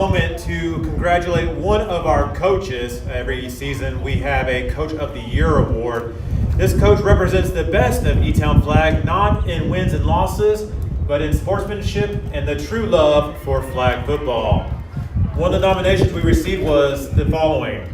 Moment to congratulate one of our coaches. Every season we have a Coach of the Year award. This coach represents the best of E-Town Flag, not in wins and losses, but in sportsmanship and the true love for flag football. One of the nominations we received was the following.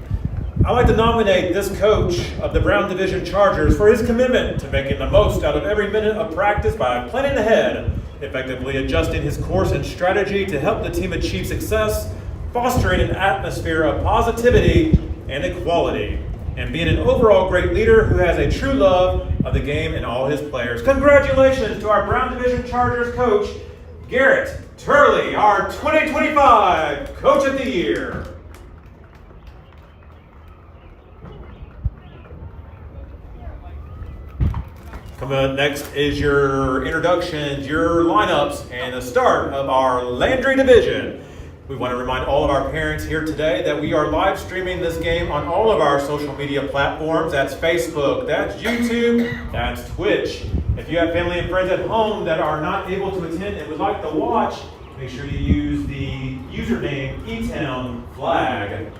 I'd like to nominate this coach of the Brown Division Chargers for his commitment to making the most out of every minute of practice by planning ahead, effectively adjusting his course and strategy to help the team achieve success, fostering an atmosphere of positivity and equality, and being an overall great leader who has a true love of the game and all his players. Congratulations to our Brown Division Chargers coach, Garrett Turley, our 2025 Coach of the Year. Coming up next is your introductions, your lineups, and the start of our Landry division. We want to remind all of our parents here today that we are live streaming this game on all of our social media platforms. That's Facebook, that's YouTube, that's Twitch. If you have family and friends at home that are not able to attend and would like to watch, make sure you use the username E-Town Flag.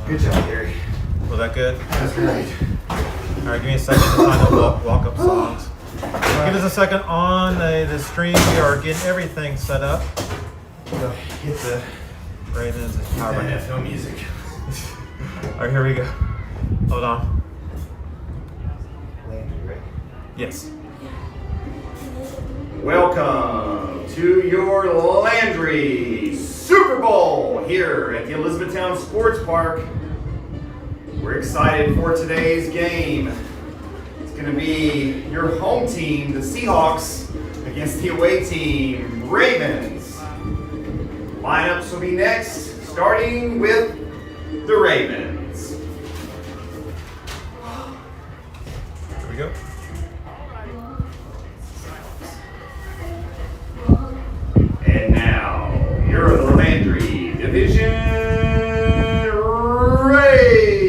Good job, Gary. Was that good? That's great. All right, give me a second to find the walk-up songs. Give us a second on the stream. We are getting everything set up. Hit the Ravens and power button. NFL music. All right, here we go. Hold on. Landry, right? Yes. Welcome to your Landry Super Bowl here at the Elizabethtown Sports Park. We're excited for today's game. It's going to be your home team, the Seahawks, against the away team, Ravens. Lineups will be next, starting with the Ravens. Here we go. And now, you're the Landry Division Ravens.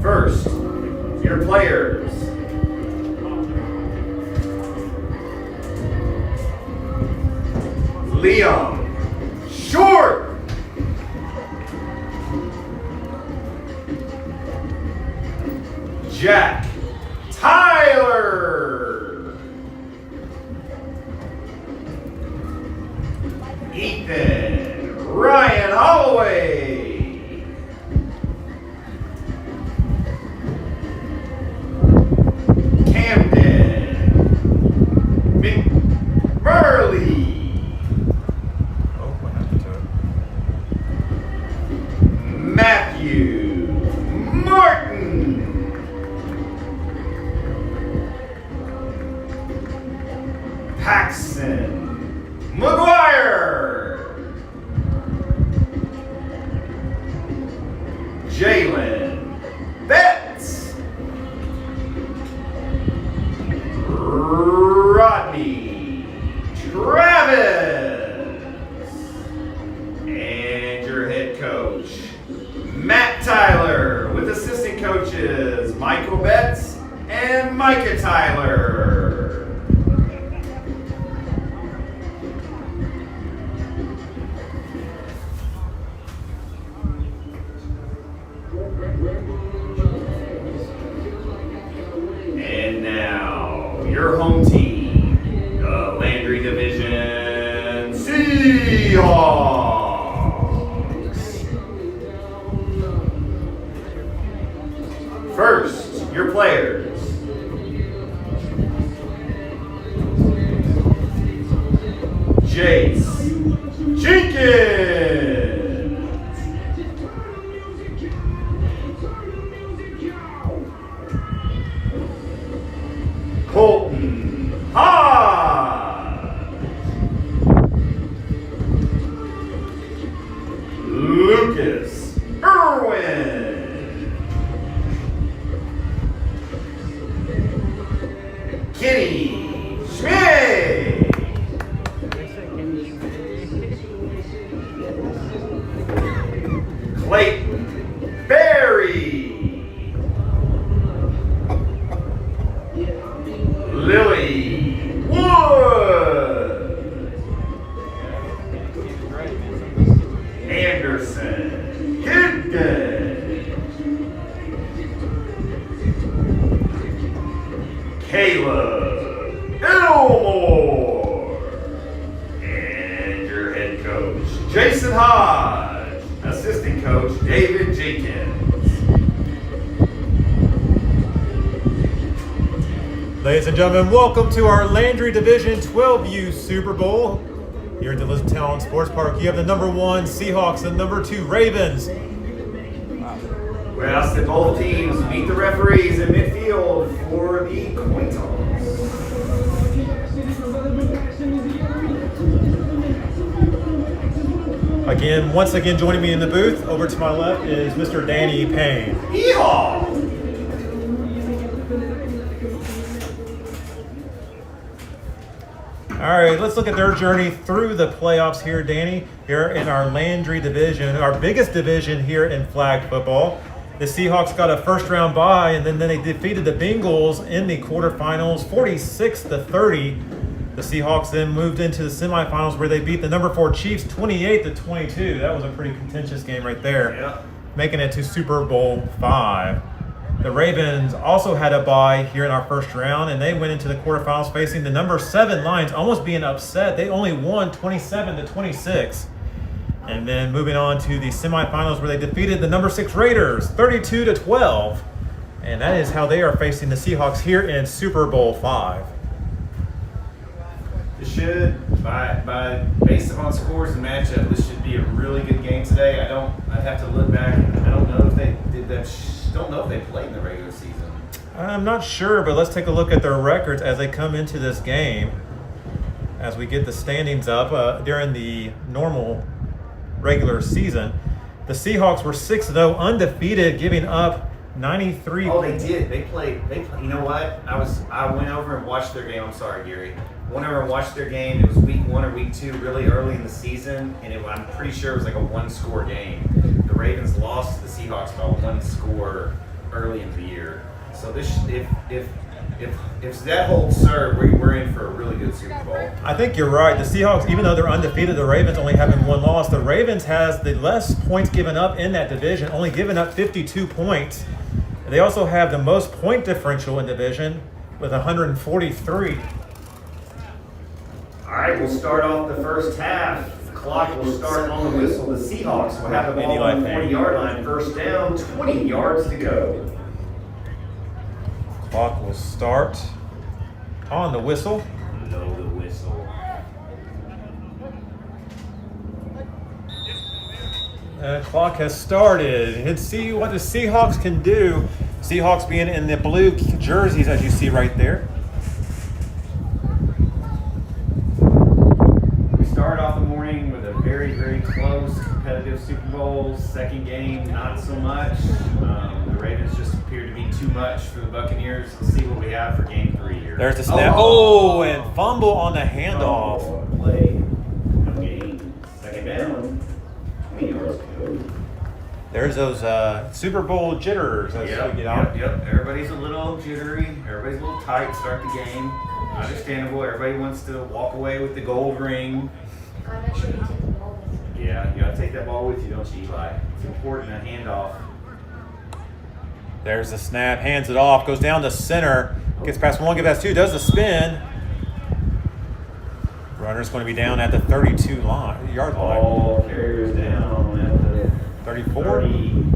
First, your players. Liam Short. Jack Tyler. Ethan Ryan Holloway. Camden McMurley. Oh, what happened to it? Matthew Martin. Paxton McGuire. Jalen Betts. Rodney Travis. And your head coach, Matt Tyler, with assistant coaches Michael Betts and Micah Tyler. And now, your home team, the Landry Division Seahawks. First, your players. Jace Jenkins. Colton Hodge. Lucas Irwin. Kenny Kenny Schmidt. Clayton Berry. Lily Wood. Anderson Higdon. Caleb Elmore. And your head coach, Jason Hodge. Assistant coach, David Jenkins. Ladies and gentlemen, welcome to our Landry Division 12U Super Bowl. Here at the Elizabethtown Sports Park, you have the number 1 Seahawks and number 2 Ravens. We ask that both teams meet the referees in midfield for the coin toss. Once again, joining me in the booth, over to my left is Mr. Danny Payne. Yeehaw! All right, let's look at their journey through the playoffs here, Danny, here in our Landry division, our biggest division here in flag football. The Seahawks got a first-round bye, and then they defeated the Bengals in the quarterfinals, 46-30. The Seahawks then moved into the semifinals where they beat the number 4 Chiefs, 28-22. That was a pretty contentious game right there, Yeah. making it to Super Bowl 5. The Ravens also had a bye here in our first round, and they went into the quarterfinals facing the number 7 Lions, almost being upset. They only won 27-26. And then moving on to the semifinals where they defeated the number 6 Raiders, 32-12. And that is how they are facing the Seahawks here in Super Bowl 5. This should, based upon scores and matchup, this should be a really good game today. I'd have to look back. I don't know if they did that. Don't know if they played in the regular season. I'm not sure, but let's take a look at their records as they come into this game. As we get the standings up during the normal regular season, the Seahawks were 6-0, undefeated, giving up 93. Oh, they did. They played. You know what? I went over and watched their game. I'm sorry, Gary. Went over and watched their game. It was week 1 or week 2, really early in the season, and I'm pretty sure it was like a 1-score game. The Ravens lost to the Seahawks by 1 score early in the year. So this, if that holds serve, we're in for a really good Super Bowl. I think you're right. The Seahawks, even though they're undefeated, the Ravens only having 1 loss. The Ravens has the less points given up in that division, only giving up 52 points. They also have the most point differential in the division with 143. All right, we'll start off the first half. The clock will start on the whistle. The Seahawks will have the ball on the 40-yard line. First down, 20 yards to go. Clock will start on the whistle. Blow the whistle. The clock has started. Let's see what the Seahawks can do. Seahawks being in the blue jerseys, as you see right there. We started off the morning with a very, very close, competitive Super Bowl. Second game, not so much. The Ravens just appeared to be too much for the Buccaneers. Let's see what we have for game 3 here. There's the snap. Oh, and fumble on the handoff. Play. No game. Second down. 20 yards to go. There's those Super Bowl jitters as we get out. Yep. Everybody's a little jittery. Everybody's a little tight. Start the game. Understandable. Everybody wants to walk away with the gold ring. Make sure you take the ball with you. Yeah, you got to take that ball with you, don't you, Eli? It's important, a handoff. There's the snap, hands it off, goes down the center, gets past 1, gets past 2, does the spin. Runner's going to be down at the 32-yard line. Ball carriers down at the 34,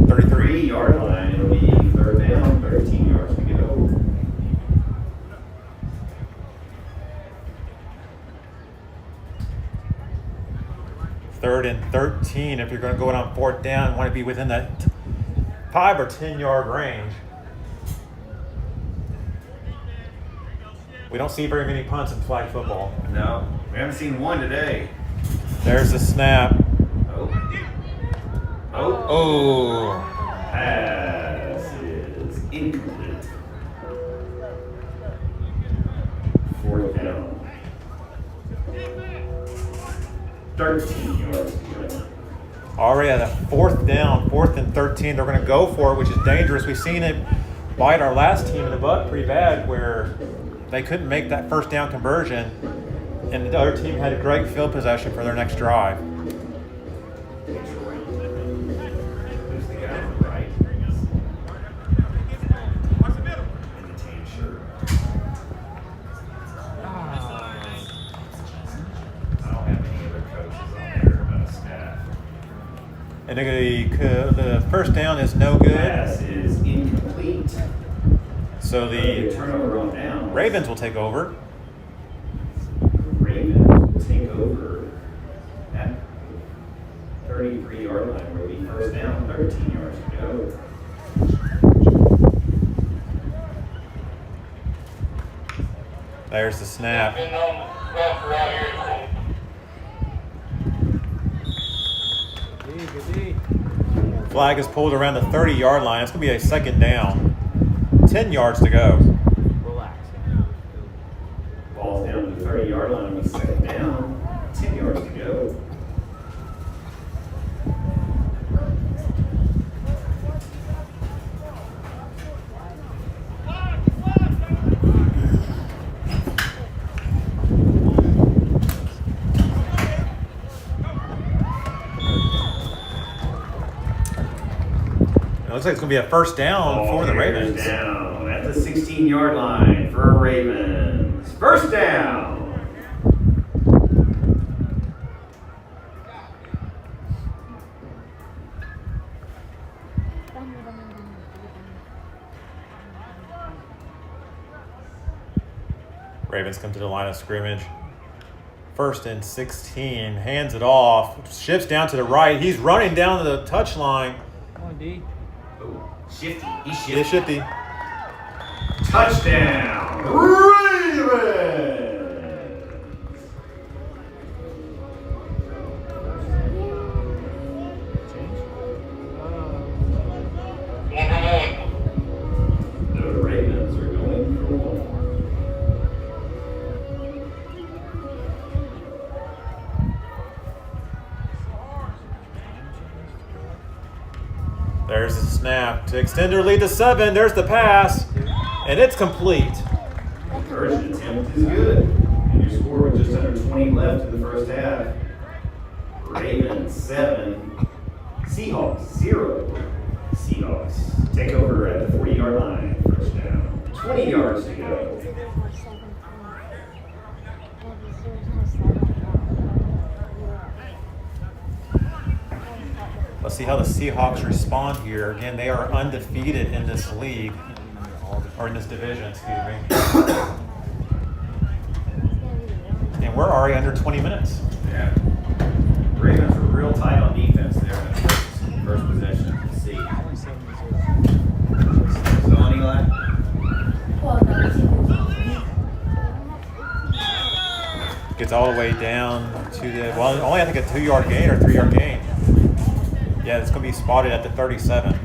33 33. yard line. It'll be third down, 13 yards to go. Third and 13. If you're going to go on 4th down, want to be within that 5 or 10-yard range. We don't see very many punts in flag football. No, we haven't seen one today. There's the snap. Oh. Pass is incomplete. 13 yards to go. Already at a 4th down, 4th and 13. They're going to go for it, which is dangerous. We've seen it bite our last team in the butt pretty bad where they couldn't make that 1st down conversion, and the other team had a great field possession for their next drive. Who's the guy on the right? In the tan shirt. I don't have any other coaches on there staff. And the 1st down is no good. Pass is incomplete. So the Turnover on down. Ravens will take over. Ravens will take over at 33-yard line. Will be 1st down, 13 yards to go. There's the snap. Flag is pulled around the 30-yard line. It's going to be a 2nd down. 10 yards to go. Ball's down to the 30-yard line. Will be 2nd down, 10 yards to go. It looks like it's going to be a 1st down for the Ravens. Down at the 16-yard line for Ravens. 1st down. Ravens come to the line of scrimmage. 1st and 16. Hands it off. Shifts down to the right. He's running down the touch line. Come on, D. Oh, shifty. He's shifty. It's shifty. Touchdown, Ravens! The Ravens are going for one. There's the snap to extend their lead to 7. There's the pass, and it's complete. Conversion attempt is good. And your score with just under 20 left in the 1st half. Ravens 7, Seahawks 0. Seahawks take over at the 40-yard line. 1st down, 20 yards to go. Let's see how the Seahawks respond here. Again, they are undefeated in this league, or in this division, excuse me. And we're already under 20 minutes. Yeah. Ravens were real tight on defense there in the first possession. Let's see. So on, Eli? Well, no, Gets all the way down to the, well, only I think a 2-yard gain or 3-yard gain. Yeah, it's going to be spotted at the 37.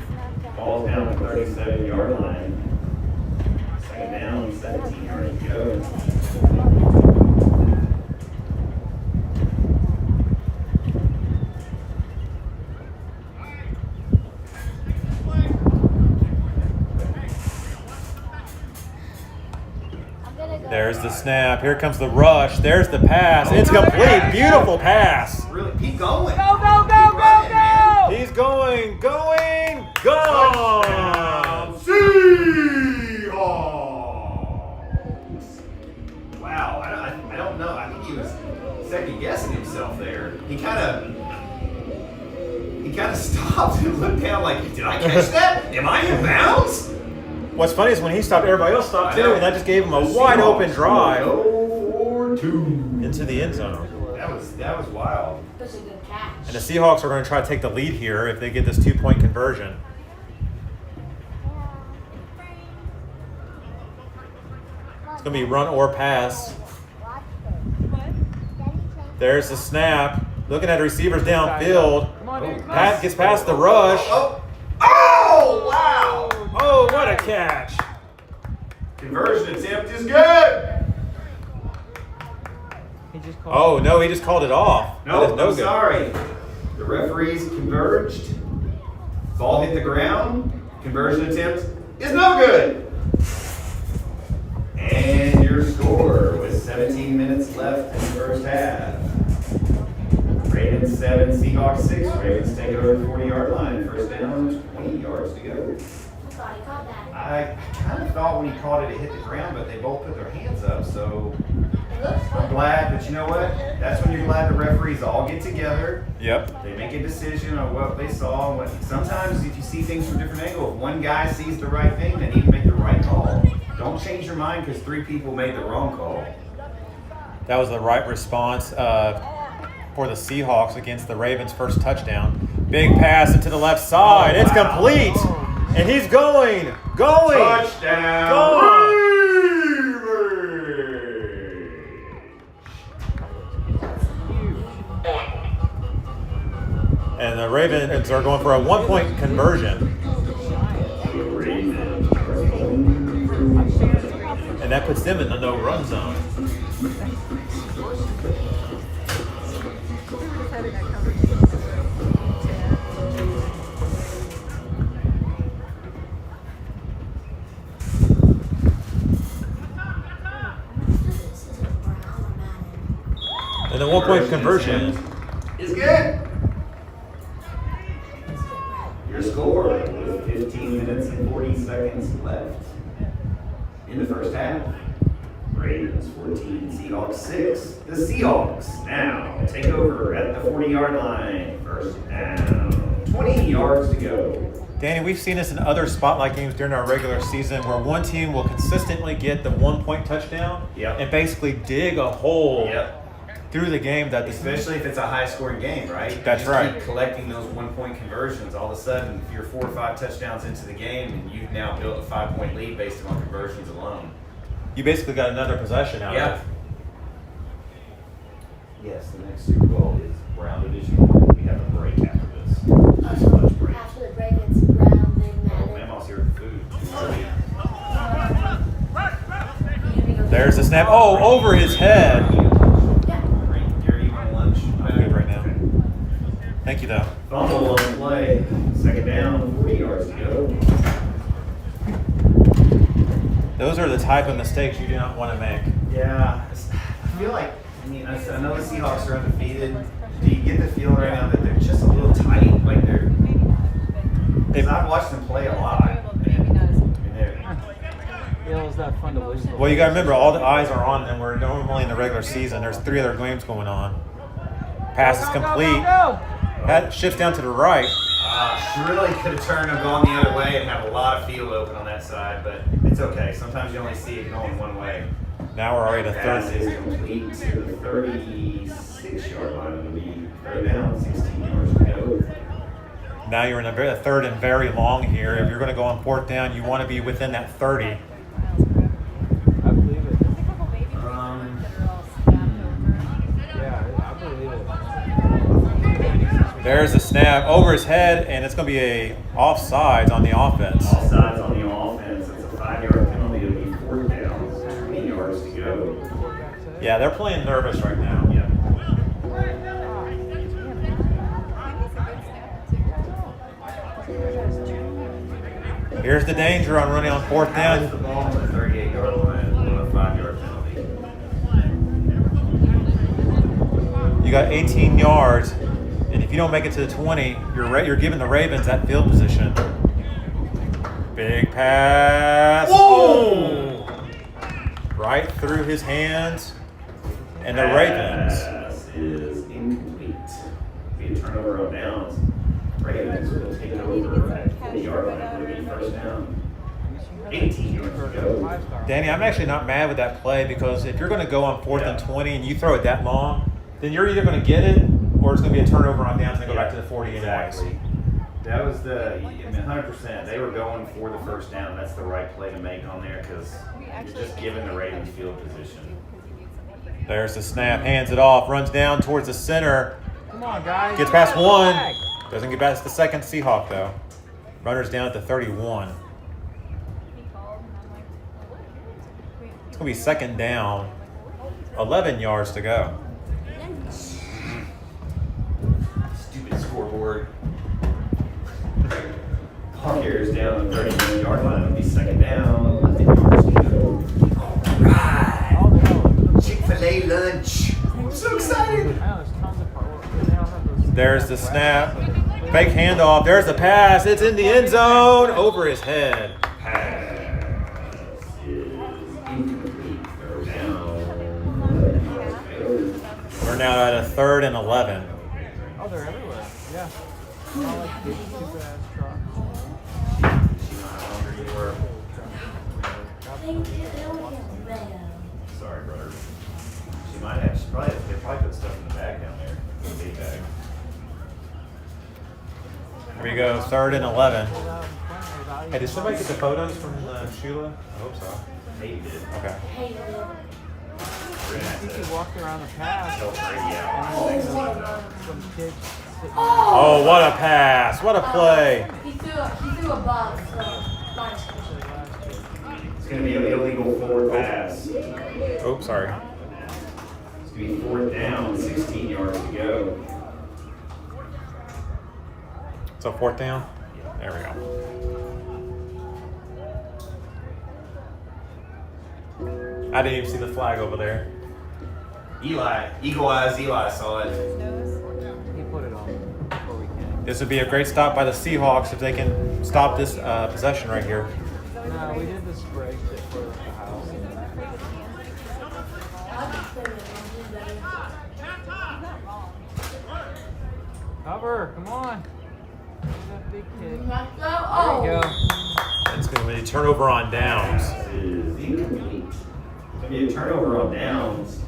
Ball's down the 37-yard line. 2nd down, 17 yards to go. There's the snap. Here comes the rush. There's the pass. It's complete. Beautiful pass. Really, keep going. Go, go, go, Keep running, go, man. go! He's going. Gone. Seahawks! Wow, I don't know. I think he was second guessing himself there. He kind of stopped and looked down like, did I catch that? Am I in bounds? What's funny is when he stopped, everybody else stopped too, and that just gave him a wide open drive into the end zone. That was wild. That's a good catch. And the Seahawks are going to try to take the lead here if they get this 2-point conversion. It's going to be run or pass. There's the snap. Looking at receivers downfield. Come on, dude. Pat gets past the rush. Oh, wow! Oh, what a catch. Conversion attempt is good. He just called. Oh, no, he just called it off. That is No, no I'm good. sorry. The referees converged. Ball hit the ground. Conversion attempt is no good. And your score with 17 minutes left in the first half. Ravens 7, Seahawks 6. Ravens take over the 40-yard line. First down, 20 yards to go. I thought he caught that. I kind of thought when he caught it, it hit the ground, but they both put their hands up, so It looks I'm good. glad. But you know what? That's when you're glad the referees all get together. Yep. They make a decision on what they saw. Sometimes if you see things from a different angle, if one guy sees the right thing, they need to make the right call. Don't change your mind because 3 people made the wrong call. That was the right response for the Seahawks against the Ravens' first touchdown. Big pass into the left side. It's complete. And he's going. Touchdown. Gone. And the Ravens are going for a 1-point conversion. And that puts them in the no-run zone. And the 1-point conversion. Is good. Your score with 15 minutes and 40 seconds left in the first half. Ravens 14, Seahawks 6. The Seahawks now take over at the 40-yard line. First down, 20 yards to go. Danny, we've seen this in other spotlight games during our regular season where one team will consistently get the 1-point touchdown Yep. and basically dig a hole Yep. through the game that the Especially if it's a high-scoring game, right? You That's just right. Keep collecting those 1-point conversions. All of a sudden, if you're 4 or 5 touchdowns into the game, and you've now built a 5-point lead based on conversions alone. you basically got another possession out Yeah. of it. Yes, the next Super Bowl is rounded as you want. We have a break after this. Oh, so after the break, it's brown, then Oh, Madden. Mama's here for food. There's the snap. Oh, over his head. Yeah. Gary, you want lunch? I'm good right now. Thank you, though. Fumble on the play. Second down, 40 yards to go. Those are the type of mistakes you do not want to make. Yeah. I feel like, I know the Seahawks are undefeated. Do you get the feel right now that they're just a little tight? Like they're. Because I've watched them play a lot. Feels that fun to lose. Well, you got to remember, all the eyes are on them. We're normally in the regular season. There's 3 other games going on. Pass is complete. That shifts down to the right. She really could have turned and gone the other way and have a lot of field open on that side, but it's okay. Sometimes you only see it going one way. Now we're already to Pass third. is complete to the 36-yard line of the lead. Third down, 16 yards to go. Now you're in a third and very long here. If you're going to go on 4th down, you want to be within that 30. I believe it. Yeah, I believe it. There's a snap over his head, and it's going to be a offsides on the offense. Offsides on the offense. It's a 5-yard penalty. It'll be 4th down, 20 yards to go. Yeah, they're playing nervous right now. Yeah. Here's the danger on running on 4th Has the down. ball on the 38-yard line with a 5-yard penalty. You got 18 yards, and if you don't make it to the 20, you're giving the Ravens that field position. Big pass. Whoa! Right through his hands, and the Ravens. Pass is incomplete. Be a turnover on downs. Ravens will take over at 40-yard line. It'll be first down. 18 yards to go. Danny, I'm actually not mad with that play because if you're going to go on 4th and 20 and you throw it that long, then you're either going to get it or it's going to be a turnover on downs and go back to the 40 anyways. Exactly. That was 100%. They were going for the first down. That's the right play to make on there because you're just giving the Ravens field position. There's the snap, hands it off, runs down towards the center, Come on, guys. gets past 1, doesn't get past the second Seahawk though. Runner's down at the 31. It's going to be 2nd down 11 yards to go. Stupid scoreboard. Puck carries down the 30-yard line. It'll be second down. 11 yards to go. All right. Oh, no. Chick-fil-A lunch. I'm so excited. I know, there's tons of parts. They don't have those- There's the snap. Fake handoff. There's the pass. It's in the end zone. Over his head. Pass is incomplete. Third down. We're now at a 3rd and 11. Oh, they're everywhere. Yeah. They're all like big, stupid ass trucks. See how hungry you were. Thank you, man. Sorry, brother. She might have. They probably put stuff in the bag down there. The big bag. Here we go. 3rd and 11. Hey, Hey, did somebody get the photos from Sheila? I hope so. Maybe did. Okay. Hey, man. We're gonna I have think to he walked around the pass. help Brady And out. then Oh, what a some kids sitting Oh, what a pass. What a play. He threw a bug, so minus one. there last year. It's gonna be an illegal forward pass. Oops, sorry. It's gonna be 4th down. 16 yards to go. So 4th down. There we go. I didn't even see the flag over there. Eli, Eagle Eyes Eli saw it. He put it on before we came. This would be a great stop by the Seahawks if they can stop this possession right here. No, we did the spray shit for the house. Cover, come on. There's that big kid. There Oh. you go. It's going to be a turnover on downs. Pass is incomplete. It's gonna be a turnover on downs.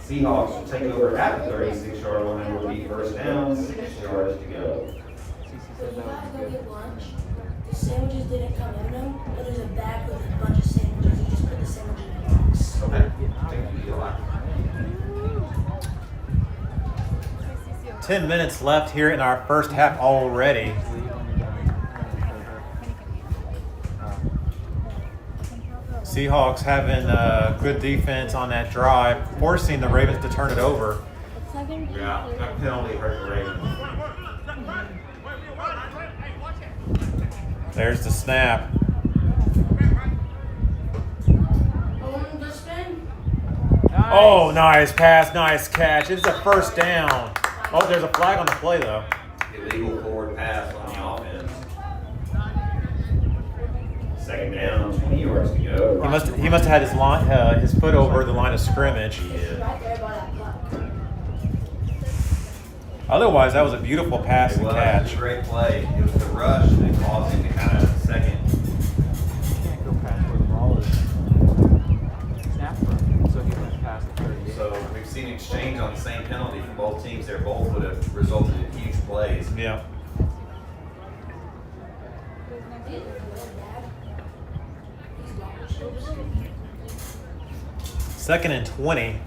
Seahawks will take over at the 36-yard line. It will be 1st down. 6 yards to go. Cece So said you that guys was go good. get lunch. The sandwiches didn't come in them, but there's a bag with a bunch of sandwiches. You just put the sandwich in the box. Okay. Thank you, Eli. 10 minutes left here in our first half already. Leave when you're done. Seahawks having good defense on that drive, forcing the Ravens to turn it over. Yeah, that penalty hurt the Ravens. There's the snap. The spin. Oh, nice pass, nice catch. It's a 1st down. Oh, there's a flag on the play, though. Illegal forward pass on the offense. 2nd down, 20 yards to go. He must have had his foot over the line of scrimmage. He is. Right there by that puck. Otherwise, that was a beautiful pass It and was catch. a great play. It was the rush that caused him to kind of second. You can't go past where the ball is. Snap from. So he went past the 38. So we've seen exchange on the same penalty from both teams there. Both would have resulted in huge plays. Yeah. Second and 20.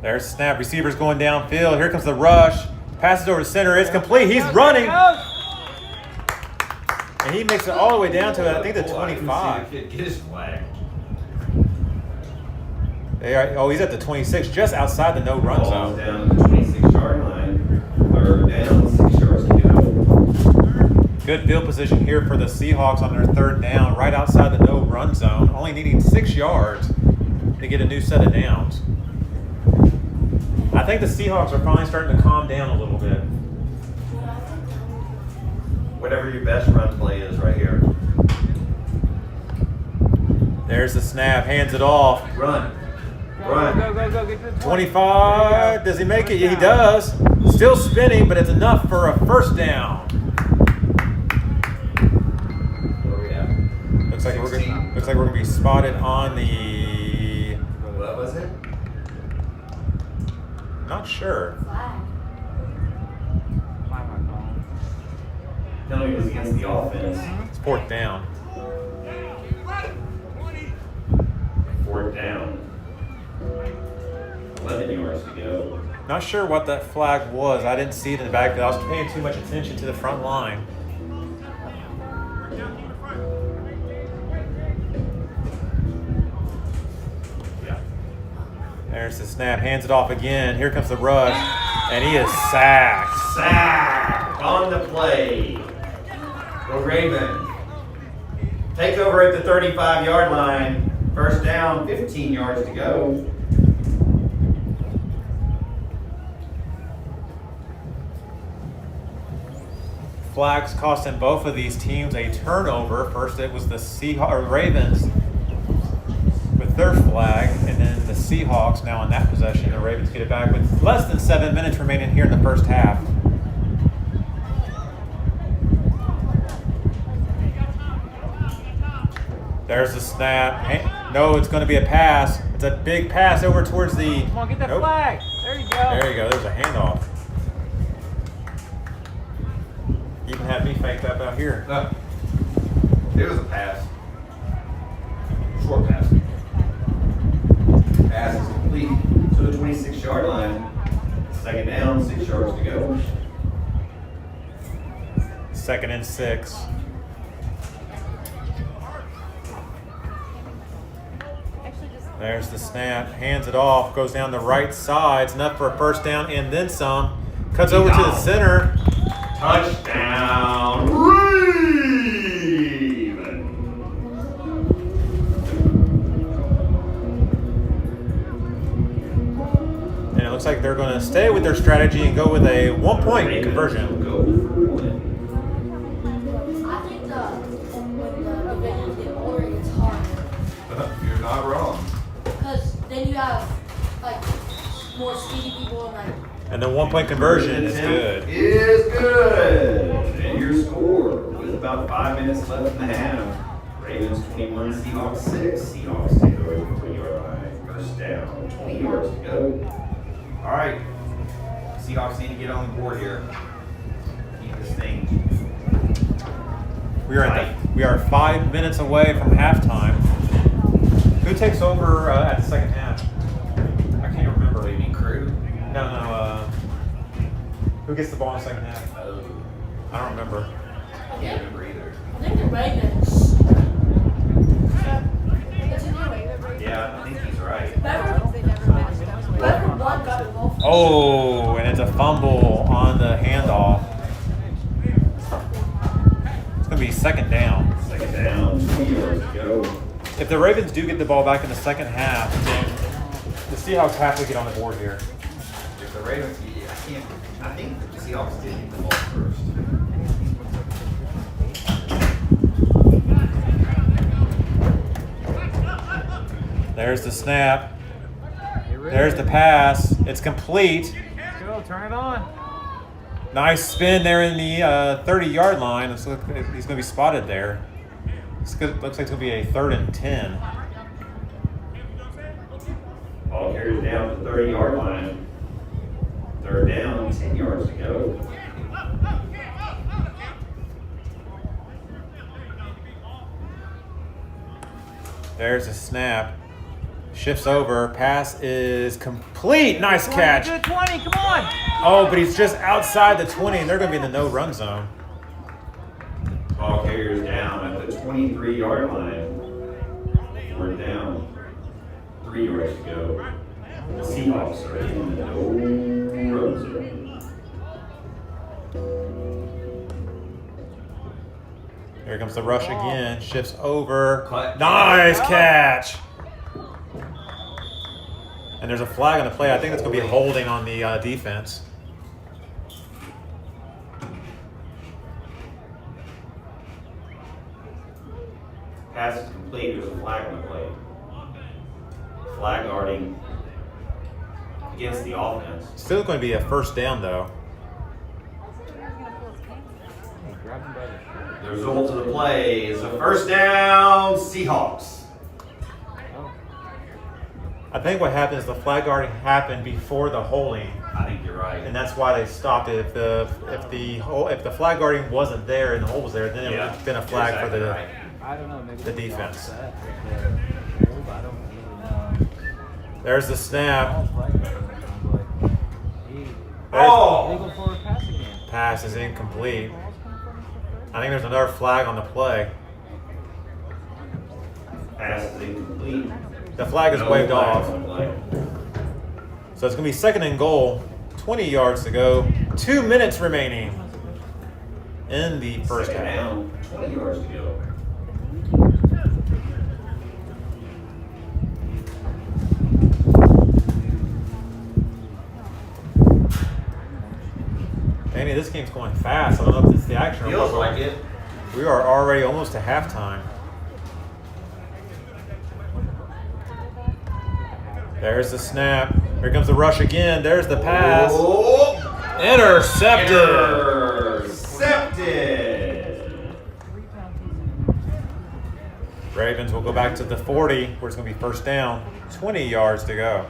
There's the snap. Receivers going downfield. Here comes the rush. Passes over to center. It's complete. He's running. And he makes it all the way down to, I think, the Oh, I didn't 25. see the kid get his flag. Oh, he's at the 26, just outside the no-run Ball's zone. down to the 26-yard line. 3rd down, 6 yards to go. Good field position here for the Seahawks on their 3rd down, right outside the no-run zone, only needing 6 yards to get a new set of downs. I think the Seahawks are finally starting to calm down a little bit. Whatever your best run play is right here. There's the snap, hands it off. Run. Go, Run. go, go, go. Get to the 25, does he make it? Yeah, he does. Still spinning, but it's enough for a 1st down. Where are we at? Looks like 16. we're gonna be spotted on the. What was it? Not sure. Flag. My phone. Penalty was against the offense. It's 4th down. 4th down. 11 yards to go. Not sure what that flag was. I didn't see it in the backfield. I was paying too much attention to the front line. There's the snap, hands it off again. Here comes the rush, and he is sacked. Sack on the play. The Ravens take over at the 35-yard line. First down, 15 yards to go. Flags costing both of these teams a turnover. First it was the Ravens with their flag, and then the Seahawks now in that possession. The Ravens get it back with less than 7 minutes remaining here in the first half. There's the snap. Hey, no, it's going to be a pass. It's a big pass over towards the... Come on, get that Nope. flag. There you go. There you go. There's a handoff. Even had me faked up out here. No. It was a pass. Short pass. Pass is complete to the 26-yard line. Second down, 6 yards to go. 2nd and 6. There's the snap, hands it off, goes down the right side. It's enough for a first down and then some. Cuts over to the center. Touchdown, Ravens! And it looks like they're going to stay with their strategy and go with a 1-point conversion. Go for one. I think when the divisions get older, it gets harder. You're not wrong. Because then you have like more speedy people and like. And the 1-point conversion is good. Is good. And your score with about 5 minutes left in the half. Ravens 21, Seahawks 6. Seahawks take over the 3-yard line. First down, 20 yards to go. All right. Seahawks need to get on the board here. Keep this thing. We are 5 minutes away from halftime. Who takes over at the second half? I can't remember. Maybe Crew. No. Who gets the ball in the second half? I don't remember. I Can't think, remember either. I think the Ravens. Yeah, I think he's right. Whoever won got the ball. Oh, and it's a fumble on the handoff. It's going to be second down. Second down, 20 yards to go. If the Ravens do get the ball back in the second half, then the Seahawks have to get on the board here. If the Ravens, I think the Seahawks did get the ball first. There's the snap. There's the pass. It's complete. Let's go. Turn it on. Nice spin there in the 30-yard line. He's going to be spotted there. Looks like it's going to be a 3rd and 10. Ball carries down to the 30-yard line. Third down, 10 yards to go. There's a snap. Shifts over. Pass is complete. Nice catch. Good 20. Come on. Oh, but he's just outside the 20, and they're going to be in the no-run zone. Ball carries down at the 23-yard line. We're down. 3 yards to go. The Seahawks are in the no-run zone. Here comes the rush again. Shifts over. Cut. Nice catch. And there's a flag on the play. I think that's going to be holding on the defense. Pass is complete. There's a flag on the play. Flag guarding against the offense. Still going to be a first down, though. Hey, grab him by the shirt. The result of the play is a first down, Seahawks. Oh. I think what happened is the flag guarding happened before the holding, I think you're right. and that's why they stopped it. If the flag guarding wasn't there and the hole was there, then it would have been a flag for the. Right. I don't know. Maybe The they defense. offset with the hold. I don't really know. There's the snap. All flag guarding, it sounds like. Hey, Oh! legal forward pass again. Pass is incomplete. I think there's another flag on the play. Pass is incomplete. The flag is No waved flag off. on the play. So it's going to be second and goal, 20 yards to go, 2 minutes remaining in the first Second half. down, 20 yards to go. Danny, this game's going fast. I don't know if it's the action or Feels what. like it. We are already almost to halftime. There's the snap. Here comes the rush again. There's the pass. Oh, Intercepted. intercepted. Ravens will go back to the 40, where it's going to be first down. 20 yards to go.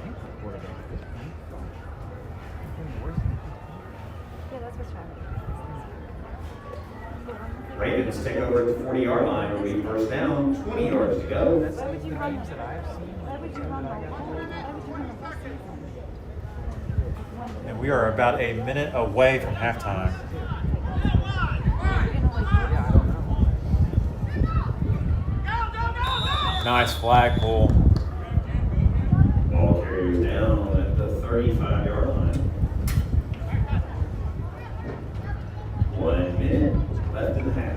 Ravens take over at the 40-yard line. It'll be first down, 20 yards to go. That's the games that I've seen. And we are about a minute away from halftime. Nice flag pull. Ball carriers down at the 35-yard line. 1 minute left in the half.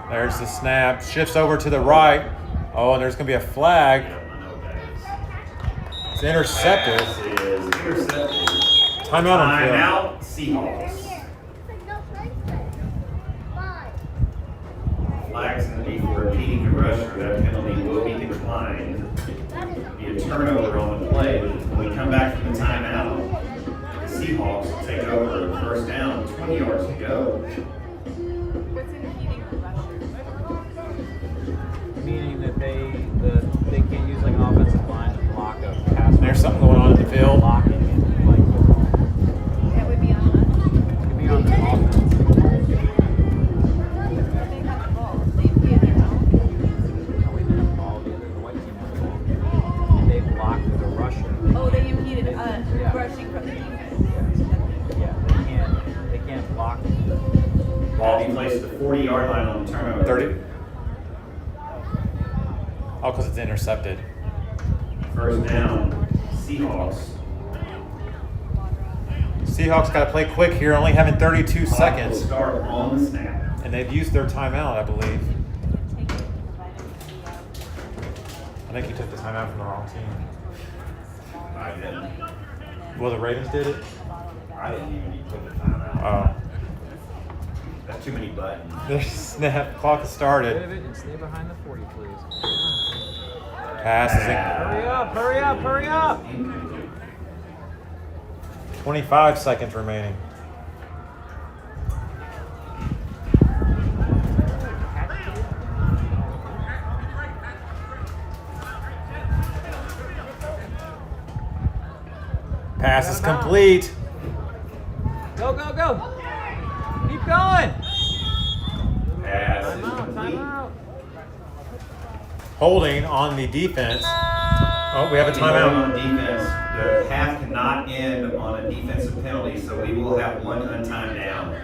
There's the snap. Shifts over to the right. Oh, and there's going to be a flag. I know what that is. It's intercepted. Pass is intercepted. Timeout on field. Timeout, Seahawks. Flags going to be for repeating the rusher. That penalty will be declined. Be a turnover on the play. When we come back from the timeout, the Seahawks will take over first down, 20 yards to go. What's impeding the rusher? Meaning that they can't use like an offensive line to block a pass. There's something going on in the field. Blocking it, like football. That would be on us. It could be on the offense. They have the ball. They play their own. No, we didn't have the ball. The white team had the ball. And they blocked the rusher. Oh, they impeded us Yeah. rushing from the defense. Yeah, they can't block. Ball be placed at the 40-yard line on the turnover. 30. Oh, because it's intercepted. First down, Seahawks. Seahawks got to play quick here, only having 32 Clock will seconds. start on the snap. And they've used their timeout, I believe. I think you took the timeout from the wrong team. I didn't. Well, the Ravens did it. I didn't even need to put the timeout. Oh. That's too many buttons. There's snap. Clock has Rid started. of it and stay behind the 40, please. Pass is Hurry up, hurry up, hurry up! Incomplete. 25 seconds remaining. Pass is complete. Go, go, go! Keep going! Pass is Timeout, complete. timeout. Holding on the defense. Oh, we have a Holding timeout. on defense. The half cannot end on a defensive penalty, so we will have one untimed down.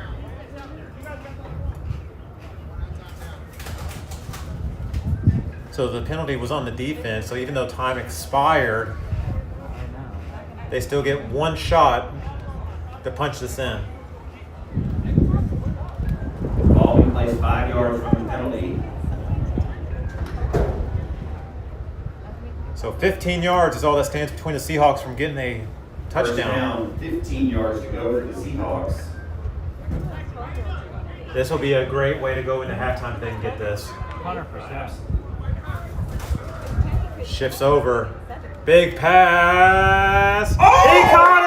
So the penalty was on the defense. So even though time expired, they still get one shot to punch this in. Ball be placed 5 yards from the penalty. So 15 yards is all that stands between the Seahawks from getting a First touchdown. down, 15 yards to go for the Seahawks. This will be a great way to go into halftime if they can get this. 100%. Shifts over. Big pass. Oh! He caught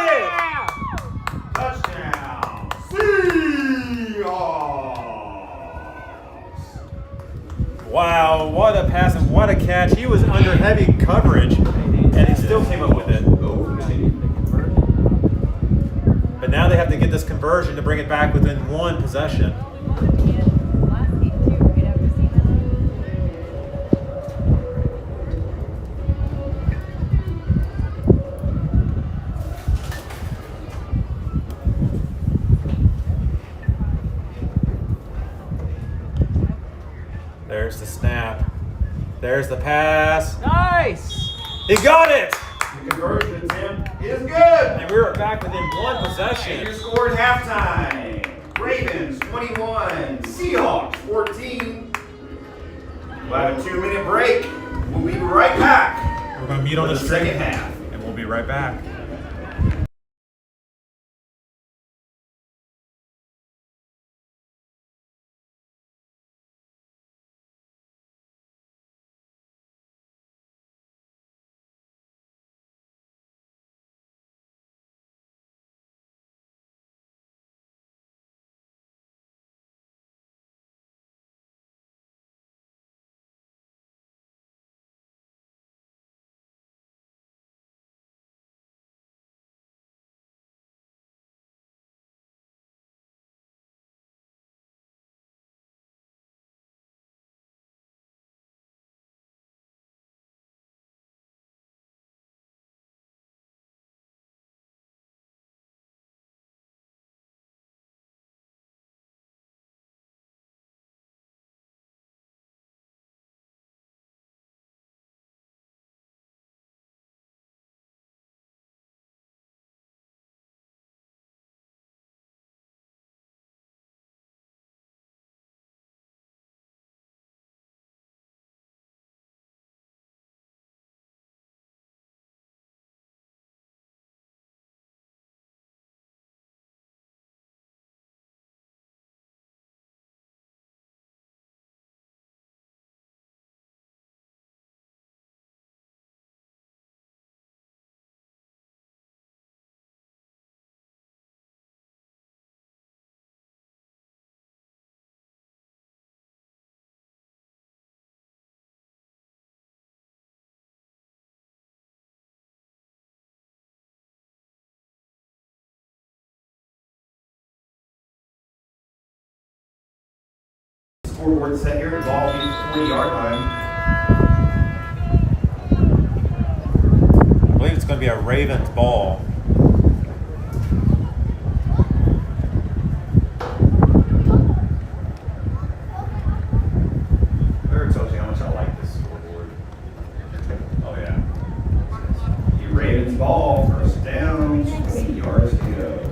Touchdown, Seahawks. it. Wow, what a pass and what a catch. He was under heavy coverage and he still came up with it. But now they have to get this conversion to bring it back within one possession. Last game too, right after seeing There's the snap. There's the pass. Nice! He got it! The conversion attempt is good. And we were back within one And possession. your score at halftime. Ravens 21, Seahawks 14. We'll have a 2-minute break. We'll be right back We're going to mute on for the the stream, second half. and we'll be right back. Scoreboard set here. Ball being 40-yard line. I believe it's going to be a Ravens ball. I already told you how much I like this scoreboard. Oh, yeah. The Ravens ball, first down, 20 yards to go.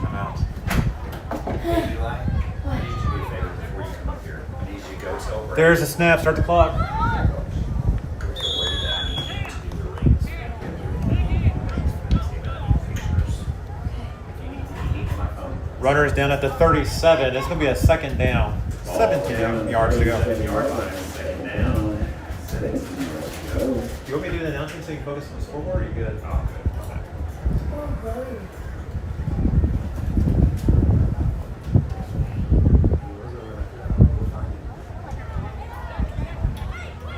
I'm out. There's a snap. Start the clock. Runner is down at the 37. It's going to be a second down. 17 yards to go. 7-yard line, second down. 17 yards to go. Do you want me to do the announcement so you can focus on the scoreboard, or are you good? Oh, good.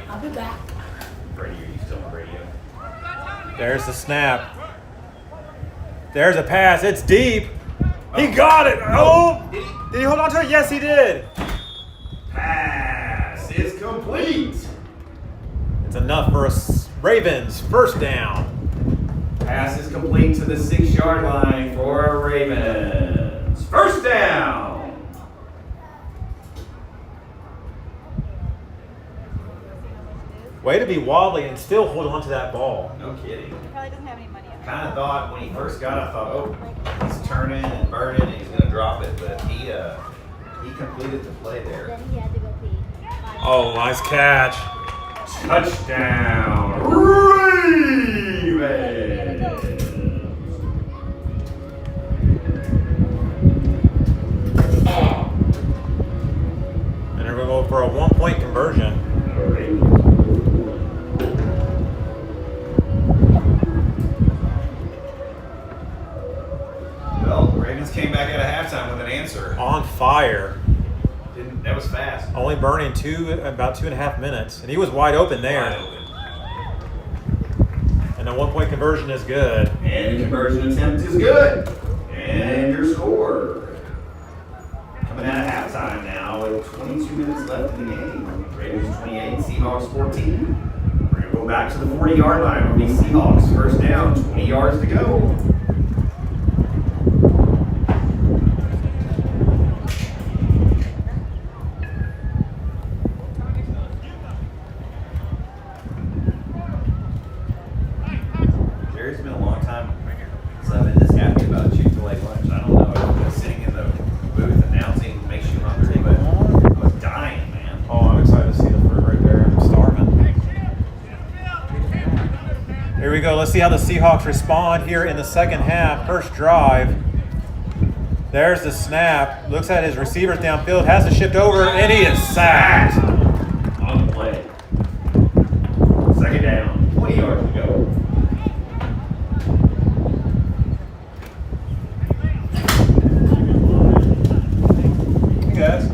I'll be back. Brady, are you still on radio? There's the snap. There's a pass. It's deep. He got it. Oh! Did he hold on to it? Yes, he did. Pass is complete. It's enough for a Ravens first down. Pass is complete to the 6-yard line for Ravens. First down. Way to be wobbly and still hold on to that ball. No kidding. He probably doesn't have any money on it. Kind of thought when he first got it, I thought, oh, he's turning and burning and he's going to drop it. But he completed the play there. Then he had to go pee. Oh, nice catch. Touchdown, Ravens! And they're going to go for a 1-point conversion. Well, Ravens came back at a halftime with an answer. On fire. That was fast. Only burning about 2.5 minutes. And he was wide open there. Wide open. And a 1-point conversion is good. And the conversion attempt is good. And your score. Coming out of halftime now with 22 minutes left in the game. Ravens 28, Seahawks 14. We're going to go back to the 40-yard line. It'll be Seahawks first down, 20 yards to go. we go. Let's see how the Seahawks respond here in the second half. First drive. There's the snap. Looks at his receivers downfield. Has to shift over, and he is sacked. On the play. Second down. 20 yards to go. Hey guys.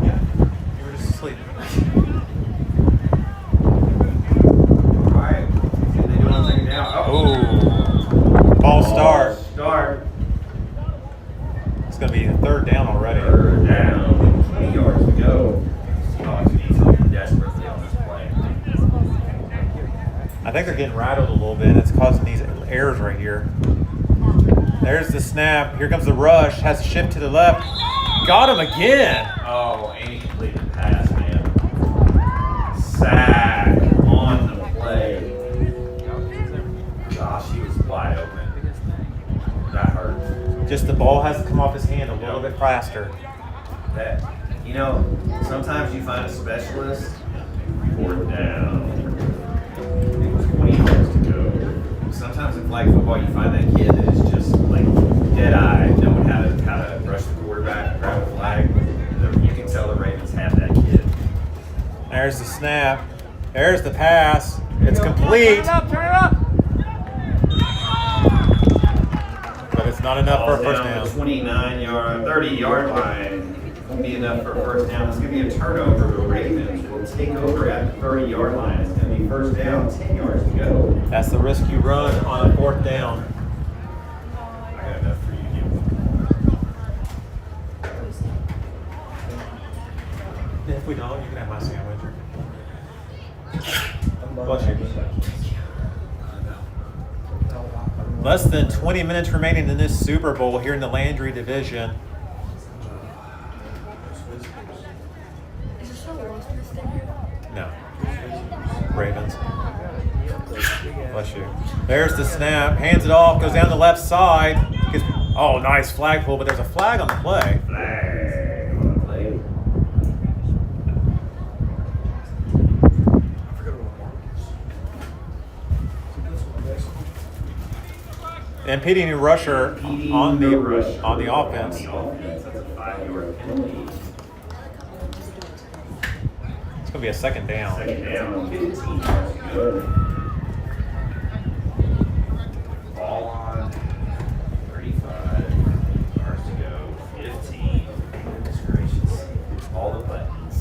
Yeah, you were just asleep. Alright. See what they do on second down. Oh, ball start. Start. It's going to be a third down already. Third down. 20 yards to go. Seahawks need something desperately on this play. I think they're getting rattled a little bit. It's causing these errors right here. There's the snap. Here comes the rush. Has to shift to the left. Got him again. Oh, and he completed the pass, man. Sack on the play. Gosh, he was wide open. That hurt. Just the ball has to come off his hand a little bit faster. That, you know, sometimes you find a specialist. Fourth down. It was 20 yards to go. Sometimes in flag football, you find that kid that is just like dead-eyed, knowing how to rush the quarterback, grab a flag. You can tell the Ravens have that kid. There's the snap. There's the pass. It's complete. Turn it up! But it's not enough for a first Down down. the 30-yard line. Won't be enough for a first down. It's going to be a turnover. The Ravens will take over at the 30-yard line. It's going to be first down, 10 yards to go. That's the risk you run on a fourth down. I got enough for you, Jim. If we don't, you can have my sandwich. Bless you. Less than 20 minutes remaining in this Super Bowl here in the Landry division. Is there still roast in this thing here? No. Ravens. Bless you. There's the snap. Hands it off. Goes down the left side. Oh, nice flag pull, but there's a flag on the play. Flag on the play. Impeding a rusher on the offense. On the offense. That's a 5-yard penalty. It's gonna be a second down. Second down, 15 yards to go. Ball on, 35 yards to go, 15. Goodness gracious. All the buttons.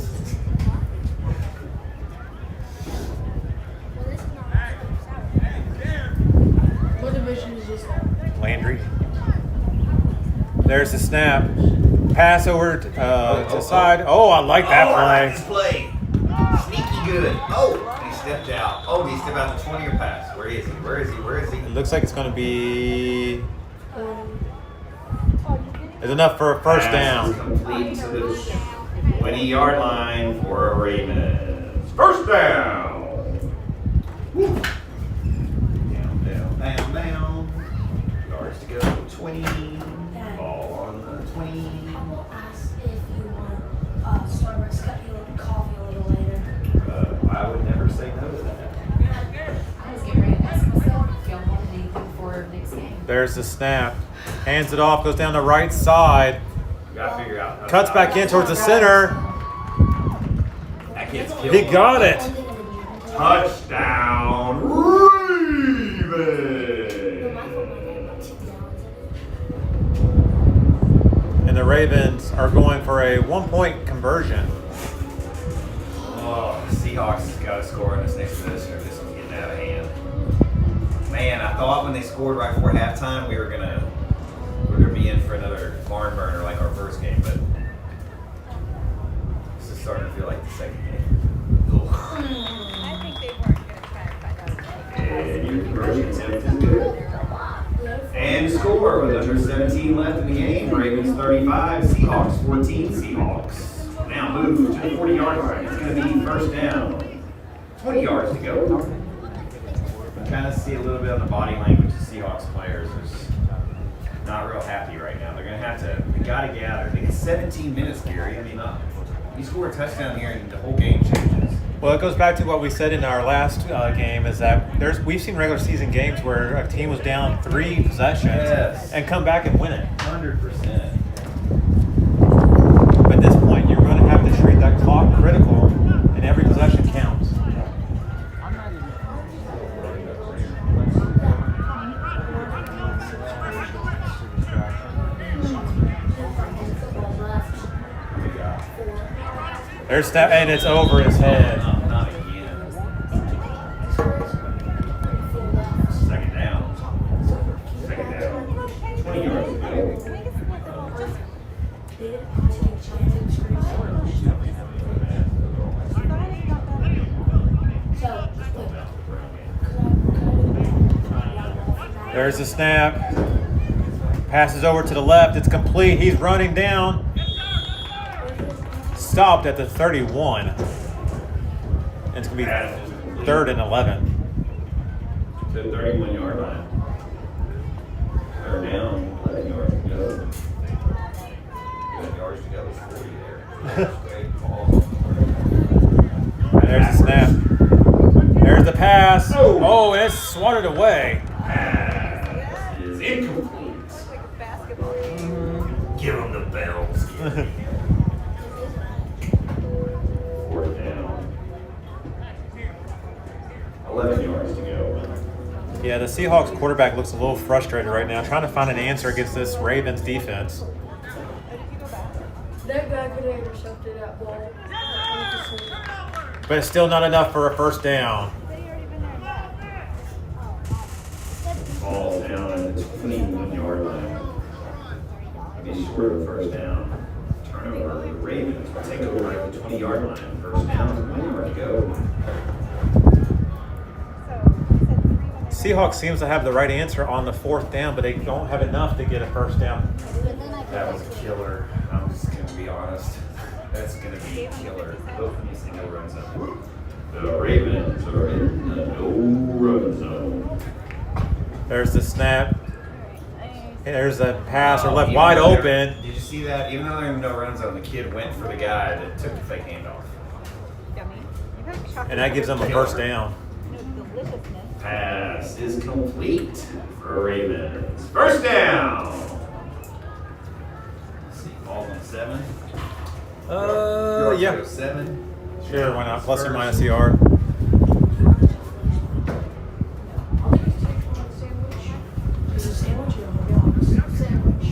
What division is this at? Landry. There's the snap. Pass over to the side. Oh, I like that play. Nice play. Sneaky good. Oh, he stepped out. Oh, he stepped out the 20 or pass. Where is he? Where is he? Where is he? It looks like it's going to be. It's enough for a first Pass is down. complete to the 20-yard line for a Ravens. First down. Woo. Down, down, down, down. Yards to go. 20. Ball on the 20. We'll ask if you want Starbucks cut you a coffee a little later. I would never say no to that. I was getting ready to ask myself if y'all wanted anything for next game. There's the snap. Hands it off. Goes down the right side. You gotta figure out. how to Cuts back in towards the center. That kid's killed. He got it. Touchdown, No, Ravens. my phone might get about 2 gallons. And the Ravens are going for a 1-point conversion. Oh, the Seahawks has got to score in this next possession or this one's getting out of hand. Man, I thought when they scored right before halftime we were gonna be in for another barn burner like our first game, but this is starting to feel like the second game. Ugh. I think they weren't going to try to find out. And your conversion attempt is good. And score with under 17 left in the game. Ravens 35, Seahawks 14. Seahawks now move to the 40-yard line. It's going to be first down. 20 yards to go. I kind of see a little bit on the body language of Seahawks players. There's not real happy right now. They're going to have to, we got to gather. They get 17 minutes, Gary. I mean, You score a touchdown here, and the whole game changes. Well, it goes back to what we said in our last game is that we've seen regular season games where a team was down 3 possessions and come back and win it. 100%. But at this point, you're going to have to treat that clock critical, and every possession counts. I'm not even. There's that, and it's over his head. Not again. Second down. 20 yards to go. There's the snap. Passes over to the left. It's complete. He's running down. Stopped at the 31. And it's going to be 3rd and 11. To the 31-yard line. Third down, 11 yards to go. 11 yards to go is 40 there. Great ball. There's the snap. There's the pass. Oh, and it's swatted away. Pass is incomplete. Give him the bells. Fourth down. 11 yards to go. Yeah, the Seahawks quarterback looks a little frustrated right now, trying to find an answer against this Ravens defense. That guy could have intercepted that ball. But it's still not enough for a first down. Ball down at the 21-yard line. Be short of first down. Turnover. The Ravens will take over at the 20-yard line. First down, 1 yard to go. Seahawks seems to have the right answer on the 4th down, but they don't have enough to get a first down. That was a killer. I'm just going to be honest. That's going to be a killer. Both of these things no run zone. The Ravens are in the no run zone. There's the snap. There's a pass or left Even wide though open. Did you see that? Even though they're in no run zone, the kid went for the guy that took the fake handoff. And that gives them a first down. Pass is complete for Ravens. First down. Let's see, ball on 7. Yards Yeah. go 7. Sure, why not? Plus or minus the yard. Is it a sandwich or a sandwich?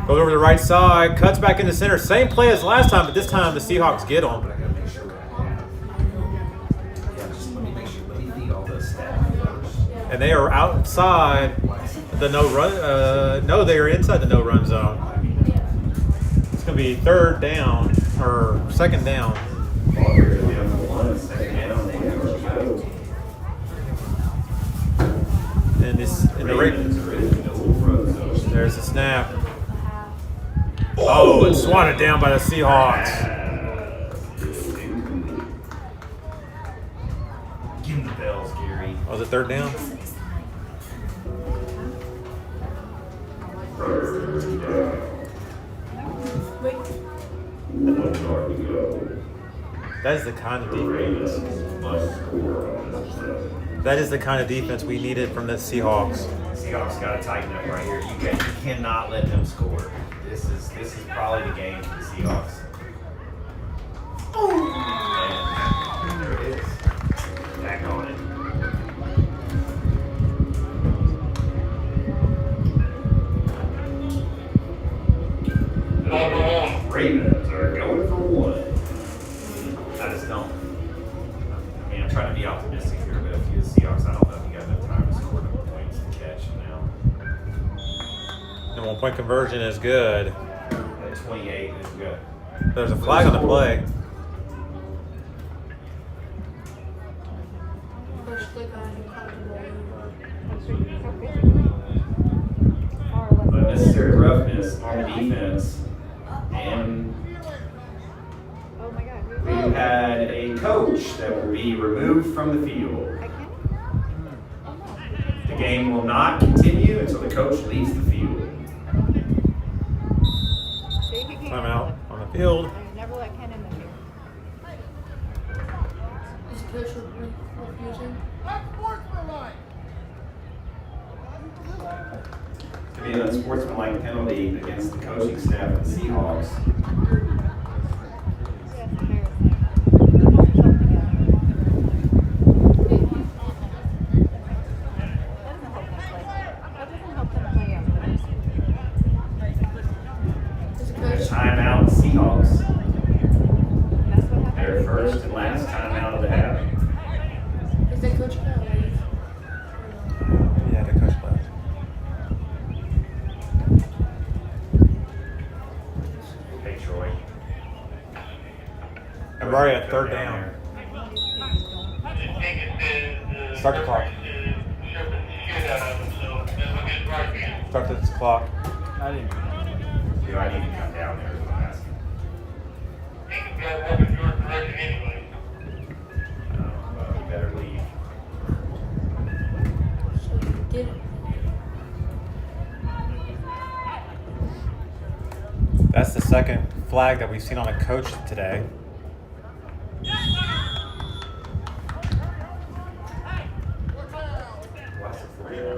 Goes over to the right side, cuts back into center. Same play as last time, but this time the Seahawks get But him. I gotta make sure what I have. Yeah, just let me make sure. Let me feed all this staff first. And they are outside the no run. No, they are inside the no run zone. It's going to be 3rd down or 2nd down. Ball here to be on the 1, second down, 1 yard to go. And the Ravens are in no run zone. there's the snap. Oh, it's swatted down by the Seahawks. Give him the bells, Gary. Was it 3rd down? Third down. Wait. 1 yard to go. That is the kind of The defense. Ravens must score on this play. That is the kind of defense we needed from the Seahawks. Seahawks got to tighten up right here. You cannot let them score. This is probably the game for the Seahawks. And there it is. Back on it. The Ravens are going for 1. I just don't. I mean, I'm trying to be optimistic here, but if you're the Seahawks, I don't know if you got enough time to score enough points to catch now. And 1-point conversion is good. At 28 is good. There's a flag on the play. First click on your Unnecessary roughness on the defense. And we had a coach that will be removed from the field. The game will not continue until the coach leaves the field. field. Never let Ken in the field. Is the coach refusing? To be an unsportsmanlike penalty against the coaching staff of the Seahawks. Yes, embarrassing. Hold yourself together. That doesn't help them play afterwards. Is the coach? Timeout Seahawks. That's what happened. Their first and last timeout of the half. Is the coach gonna leave? Yeah, the coach left. Hey, Troy. And we're already at third down. Start the clock. Start the clock. I didn't. Do I need to come down there is what I'm asking. Well, you better leave. So you did it. That's the second flag that we've seen on a coach today. What's it for you?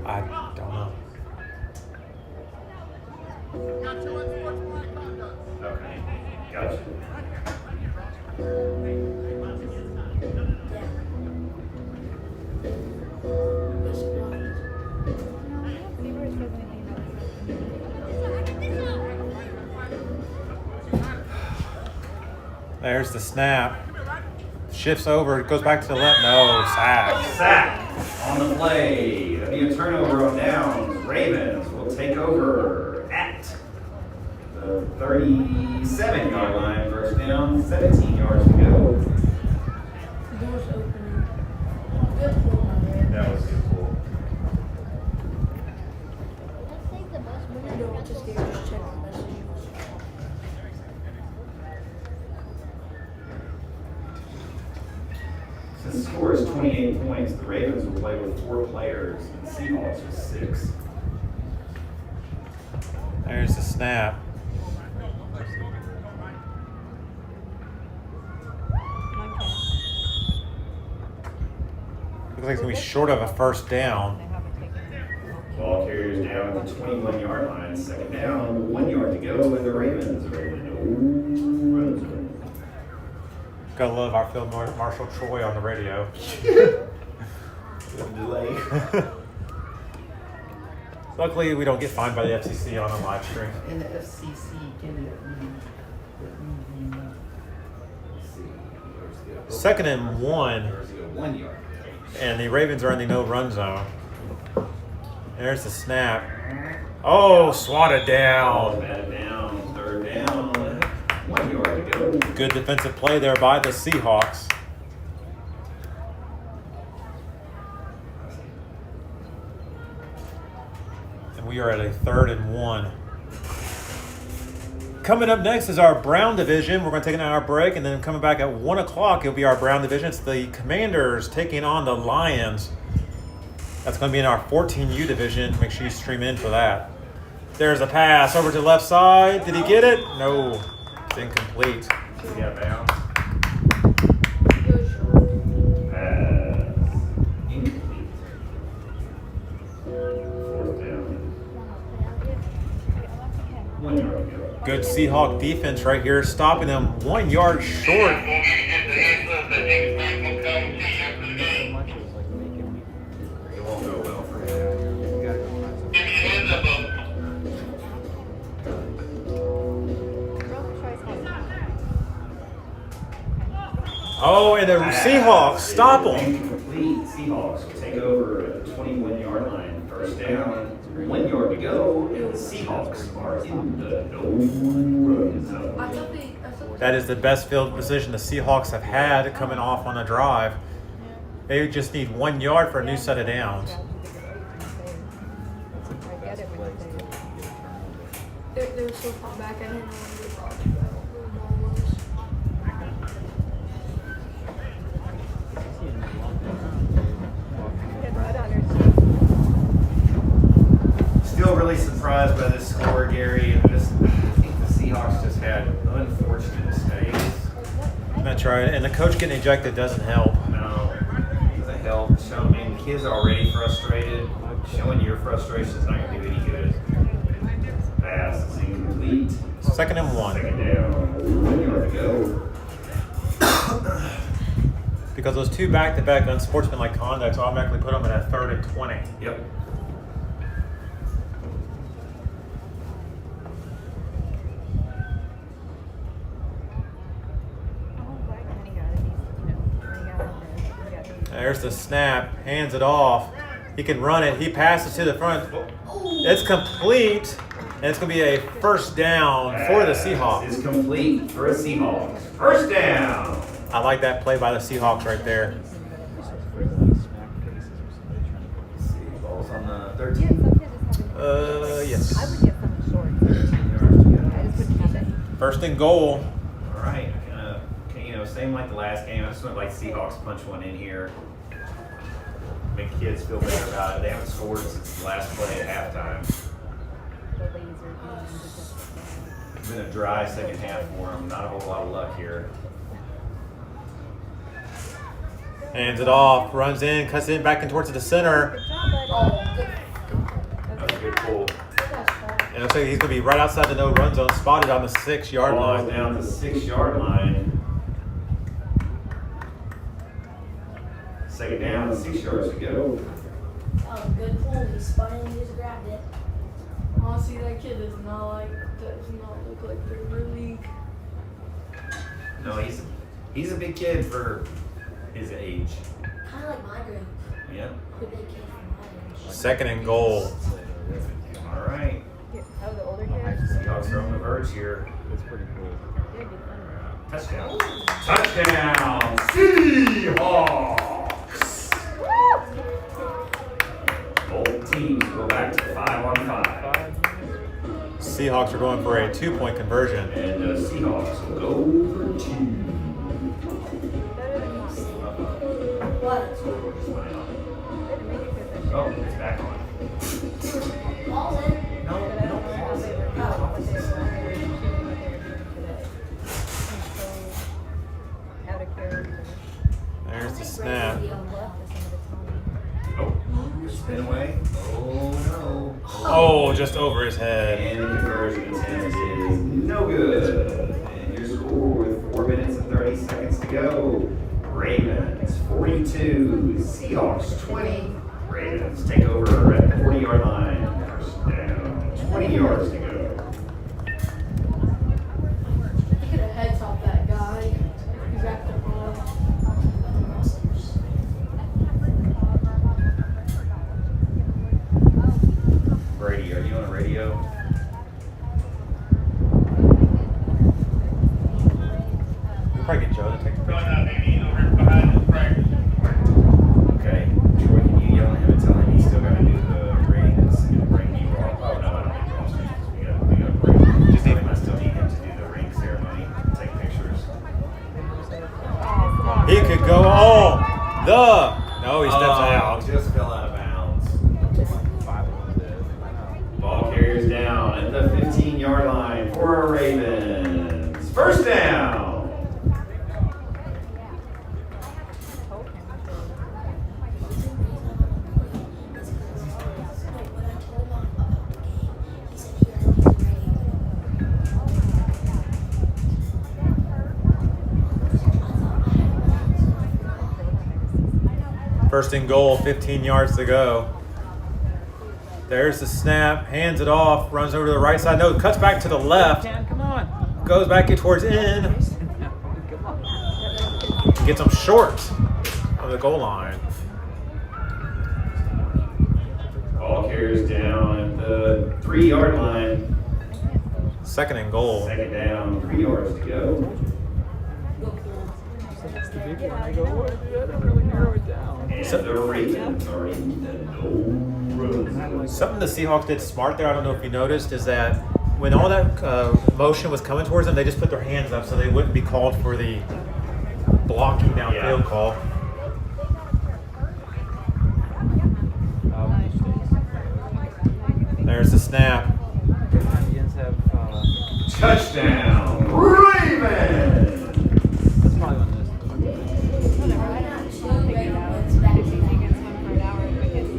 I don't know. Okay. Gotcha. There's the snap. Shifts over, goes back to the left. No, sack. Sack on the play. That'll be a turnover on downs. Ravens will take over at the 37-yard line. First down, 17 yards to go. The door's opening. Good pull on there. That was a good pull. I don't just get just check the messages. Since the score is 28 points, the Ravens will play with 4 players and the Seahawks with 6. There's the snap. Looks like it's going to be short of a first down. Ball carriers down at the 21-yard line. Second down, 1 yard to go, and the Ravens are in no run zone. Gotta love our field Marshal Troy on the radio. Delay. Luckily, we don't get fined by the FCC on a live stream. And the FCC can Second and 1, 1 yard. and the Ravens are in the no-run zone. There's the snap. Oh, swatted Ball down. batted down. Third down. 1 yard to go. Good defensive play there by the Seahawks. And we are at a 3rd and 1. Coming up next is our Brown division. We're going to take an hour break, and then coming back at 1 o'clock, it'll be our Brown division. It's the Commanders taking on the Lions. That's going to be in our 14U division. Make sure you stream in for that. There's a pass over to the left side. Did he get it? No. It's incomplete. He got bounce. Good shot. Pass. Incomplete. 4th down. 1 yard to go. Good Seahawk defense right here, stopping them 1 yard short. It won't go well for him. Oh, and the Seahawks stop them. Incomplete. Seahawks will take over at the 21-yard line. First down, 1 yard to go, and the Seahawks are in the no run zone. I thought That is the best field position the Seahawks have had coming off on a drive. They just need 1 yard for a new set of downs. they were so far back, I didn't know where the ball was. Still really surprised by this score, Gary. I think the Seahawks just had unfortunate mistakes. That's right. And the coach getting ejected doesn't help. No, it doesn't help. I mean, the kids are already frustrated. Showing your frustration is not going to do any good. Pass is incomplete. 2nd and 1. Second down. 1 yard to go. Because those two back-to-back unsportsmanlike conducts automatically put them in a 3rd and 20. Yep. There's the snap. Hands it off. He can run it. He passes to the front. It's complete. And it's going to be a 1st down for the Seahawks. Pass is complete for a Seahawks. 1st down. I like that play by the Seahawks right there. Ball's on the 13. Yes. I would get something short. 13 yards to go. I just wouldn't have it. 1st and goal. All right. Same like the last game. I just would like Seahawks punch one in here. Make the kids feel better about it. They haven't scored since the last play at halftime. The laser beam. It's been a dry second half for them. Not a whole lot of luck here. Hands it off. Runs in. Cuts in back in towards the center. That was a good pull. And it looks like he's going to be right outside the no-run zone. Spotted on the 6-yard Ball's line. down to the 6-yard line. 2nd down, 6 yards to go. Good pull. He spun it and he just grabbed it. Honestly, that kid does not look like the real league. No, he's a big kid for his age. Kind of like my grade. Yeah. The big kid from my age. 2nd and goal. All right. Oh, the older kids? Seahawks are on the verge here. It's pretty cool. They're good fun. Touchdown. Touchdown. Seahawks. Both teams go back to 5-on-5. Seahawks are going for a 2-point conversion. And the Seahawks will go for 2. Better than mine. What? Scoreboard just went out. Better make it good this Oh, year. it's back on. Ball's in. No, But I don't know how they were doing what they were shooting what they were doing today. So out of character. There's the snap. On left is some of the time. Oh, spin away. Oh, no. Oh, just over his head. And the conversion attempt is no good. And your score with 4 minutes and 30 seconds to go. Ravens 42, Seahawks 20. Ravens take over at the 40-yard line. 1st down, 20 yards to go. He could have head topped that guy. He wrapped the ball. Brady, are you on a radio? We'll probably get Joe to take the picture. Okay. Troy, can you yell at him and tell him he's still got to do the rings and bring you all? Oh, no, I don't need rosters. We got to bring. Just tell him I still need him to do the ring ceremony, take pictures. He could go. No, he steps out. Just fell out of bounds. 5 of them did. Ball carriers down at the 15-yard line for our Ravens. 1st down. First and goal, 15 yards to go. There's the snap, hands it off, runs over to the right side. No, cuts back to the left, Come on. goes back in towards in, Come on. gets him short of the goal line. Ball carriers down at the 3-yard line. 2nd and goal. 2nd down, 3 yards to go. It's the big one. I go, what? I don't really narrow it down. And the Ravens are in the no-run zone. Something the Seahawks did smart there, I don't know if you noticed, is that when all that motion was coming towards them, they just put their hands up so they wouldn't be called for the blocking downfield call. Mistakes. There's the snap. Indians have Touchdown, Ravens! That's probably one of those. Whatever, I don't figure it out. It's easy against one for an hour because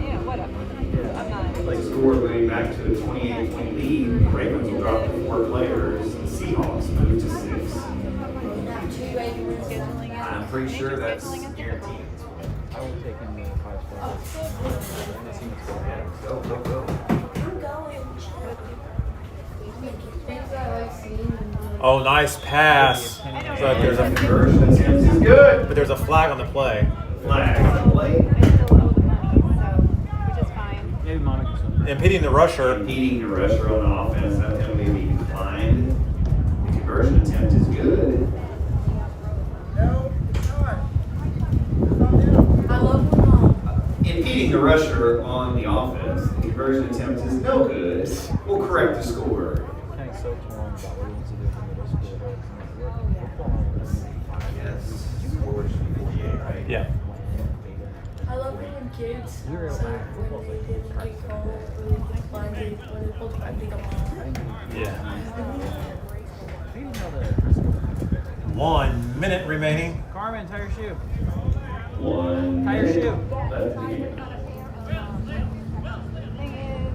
yeah, whatever. I'm not. Like score moving back to the 28-point lead. The Ravens will drop to 4 players. The Seahawks move to 6. I'm pretty sure that's guaranteed. I would take him the 5 stars. Go, go, go. Things I like seeing and Oh, nice pass. I don't But there's a Conversion attempt is good. but there's a flag on the play. Flag on the play. I still owe the money, so which is fine. Maybe Monica something. Impeding the rusher. Impeding the rusher on offense. That penalty may be declined. The conversion attempt is good. I love when Impeding the rusher on the offense. The conversion attempt is no good. We'll correct the score. I'm so torn about what he wants to do for middle school. Football. Yes. Score should be 58, right? Yeah. I love when kids say when they didn't get called or they declined it when they pulled back the ball. Yeah. I didn't know that. 1 minute remaining. Carmen, tie your shoe. 1 Tie your minute shoe. left in the game. Thing is,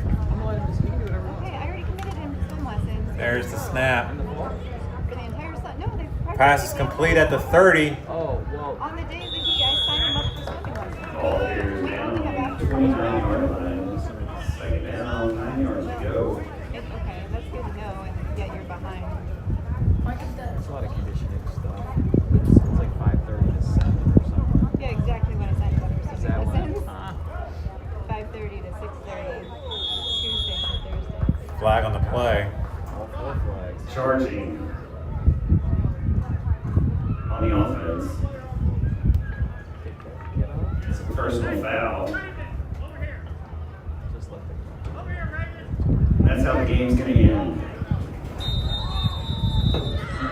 I'm gonna let him just he can do whatever he wants. okay, I already committed him to swim lessons. There's the snap. On the floor? For the entire summer. No, they Pass is complete at the 30. Oh, well. on the day that I signed him up for swimming lessons. Ball here is down on the 29-yard line. Second down, 9 yards to go. It's okay, that's good to know, and yet you're behind. There's a lot of conditioning stuff. It's like 5:30 to 7 or something. Yeah, exactly when I signed him up for Is swimming that what? lessons. 5:30 to 6:30, Tuesdays and Thursdays. Flag on the play. All 4 flags. Charging on the offense. Get up. It's a personal foul. Just let them go. That's how the game's going to end.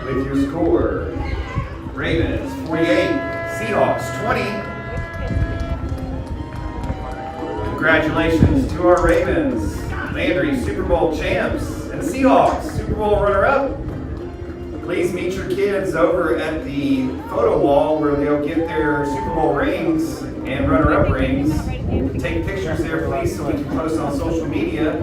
With your score, Ravens 48, Seahawks 20. Congratulations to our Ravens, Landry Super Bowl champs, and Seahawks Super Bowl runner-up. Please meet your kids over at the photo wall where they'll get their Super Bowl rings and runner-up rings. Take pictures there, please, so we can post on social media.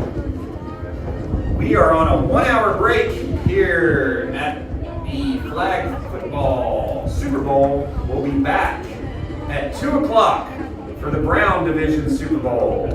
We are on a 1-hour break here at the Flag Football Super Bowl. We'll be back at 2 o'clock for the Brown Division Super Bowl.